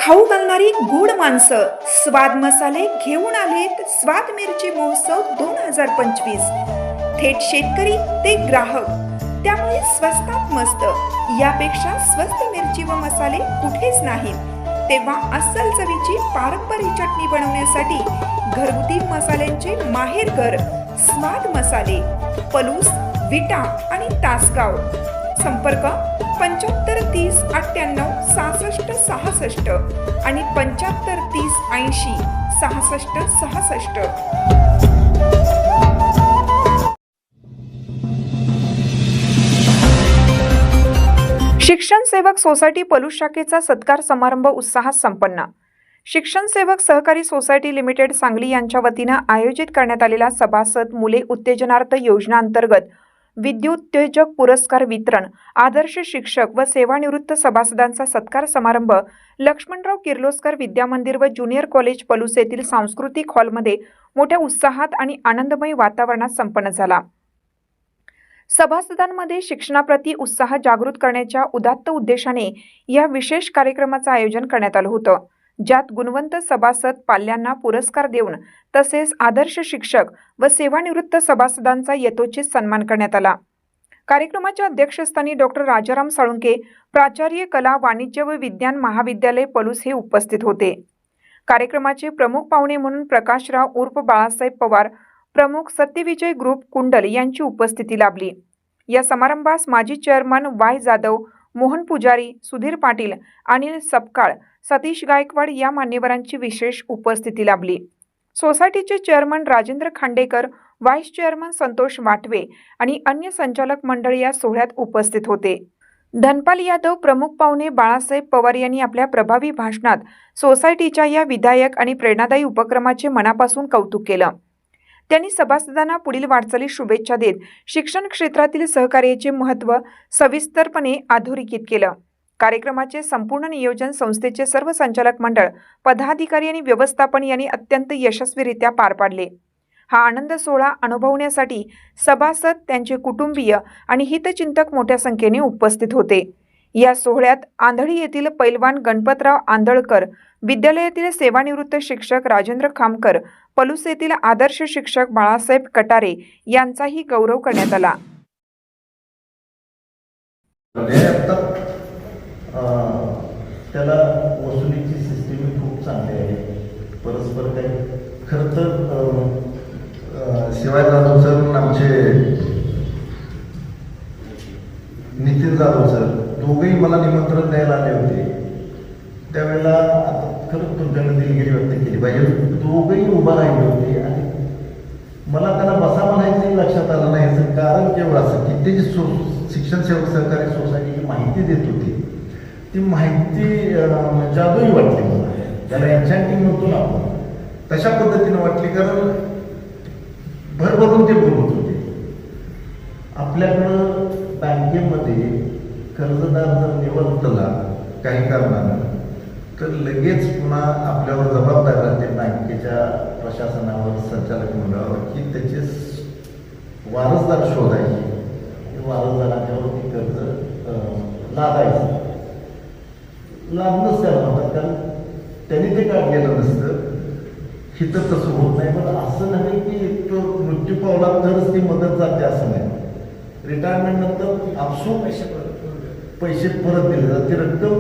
खाऊ घालणारी गोड माणसं स्वाद मसाले घेऊन आलेत स्वाद मिरची महोत्सव 2025। थेट शेतकरी ते ग्राहक, त्यामुळे स्वस्तात मस्त। यापेक्षा स्वस्त मिरची व मसाले कुठेच नाहीत। तेव्हा अस्सल चवीची पारंपरिक चटणी बनवण्यासाठी घरगुती मसाल्यांचे माहेरघर स्वाद मसाले, पलूस, विटा आणि तासगाव। संपर्क 75 30 98 66 66 आणि 75 30 80 66 66। शिक्षण सेवक सोसायटी पलूस शाखेचा सत्कार समारंभ उत्साहात संपन्न। शिक्षण सेवक सहकारी सोसायटी लिमिटेड सांगली यांच्या वतीनं आयोजित करण्यात आलेला सभासद मुले उत्तेजनार्थ योजना अंतर्गत विद्युत्तेजक पुरस्कार वितरण, आदर्श शिक्षक व सेवानिवृत्त सभासदांचा सत्कार समारंभ लक्ष्मणराव किर्लोस्कर विद्यामंदिर व ज्युनियर कॉलेज पलूस येथील सांस्कृतिक हॉलमध्ये मोठ्या उत्साहात आणि आनंदमय वातावरणात संपन्न झाला। सभासदांमध्ये शिक्षणाप्रती उत्साह जागृत करण्याच्या उदात्त उद्देशाने या विशेष कार्यक्रमाचं आयोजन करण्यात आलं होतं, ज्यात गुणवंत सभासद पाल्यांना पुरस्कार देऊन तसेच आदर्श शिक्षक व सेवानिवृत्त सभासदांचा यथोचित सन्मान करण्यात आला। कार्यक्रमाच्या अध्यक्षस्थानी डॉक्टर राजाराम साळुंके, प्राचार्य कला, वाणिज्य व विज्ञान महाविद्यालय पलूस हे उपस्थित होते। कार्यक्रमाचे प्रमुख पाहुणे म्हणून प्रकाशराव उर्फ बाळासाहेब पवार, प्रमुख सत्यविजय ग्रुप कुंडल यांची उपस्थिती लाभली। या समारंभास माजी चेअरमन वाय जाधव, मोहन पुजारी, सुधीर पाटील, अनिल सपकाळ, सतीश गायकवाड या मान्यवरांची विशेष उपस्थिती लाभली। सोसायटीचे chairman Rajendra Khandekar, vice chairman Santosh Watve आणि अन्य संचालक मंडळ या सोहळ्यात उपस्थित होते। धनपाल यादव, प्रमुख पाहुणे बाळासाहेब पवार यांनी आपल्या प्रभावी भाषणात सोसायटीच्या या विधायक आणि प्रेरणादायी उपक्रमाचे मनापासून कौतुक केलं। त्यांनी सभासदांना पुढील वाटचालीस शुभेच्छा देत शिक्षण क्षेत्रातील सहकार्याचे महत्त्व सविस्तरपणे अधोरेखित केलं। कार्यक्रमाचे संपूर्ण नियोजन संस्थेचे सर्व संचालक मंडळ, पदाधिकारी आणि व्यवस्थापन यांनी अत्यंत यशस्वीरित्या पार पाडले। हा आनंद सोहळा अनुभवण्यासाठी सभासद, त्यांचे कुटुंबीय आणि हितचिंतक मोठ्या संख्येने उपस्थित होते। या सोहळ्यात आंधळी येथील पैलवान गणपतराव आंधळकर, विद्यालयातील सेवानिवृत्त शिक्षक राजेंद्र खामकर, पलूस येथील आदर्श शिक्षक बाळासाहेब कटारे यांचाही गौरव करण्यात आला। त्याला वसुलीची सिस्टीम खूप चांगली आहे, परस्पर काही खरं तर शिवाय जाधव सर, आमचे नितीन जाधव सर दोघेही मला निमंत्रण द्यायला आले होते। त्यावेळेला आता खरंच तुमच्याकडे दिलगिरी व्यक्त केली पाहिजे, दोघेही उभा राहिले होते आणि मला त्यांना बसा म्हणायचं लक्षात आलं नाही। याचं कारण केवळ असं की ते जी शिक्षण सेवक सहकारी सोसायटीची माहिती देत होती, ती माहिती जादूही वाटली मला, त्याला एन्चॅन्टिंग म्हणतो ना आपण, तशा पद्धतीने वाटली। कारण भरभरून ते बोलत होते। आपल्याकडं बँकेमध्ये कर्जदार जर निवडला काही कारणानं, तर लगेच पुन्हा आपल्यावर जबाबदारी राहते बँकेच्या प्रशासनावर, संचालक मंडळावर, की त्याचे वारसदार शोधायचे, वारसदारांच्यावर ते कर्ज लादायचं। लादणंच त्याला म्हणतात, कारण त्यांनी ते काढलेलं नसतं। ही तर तसं होत नाही, पण असं नाही की तो मृत्यू पावला तरच ती मदत जाते असं नाही। रिटायरमेंट नंतर आपसूक पैसे परत दिले जाते, रक्कम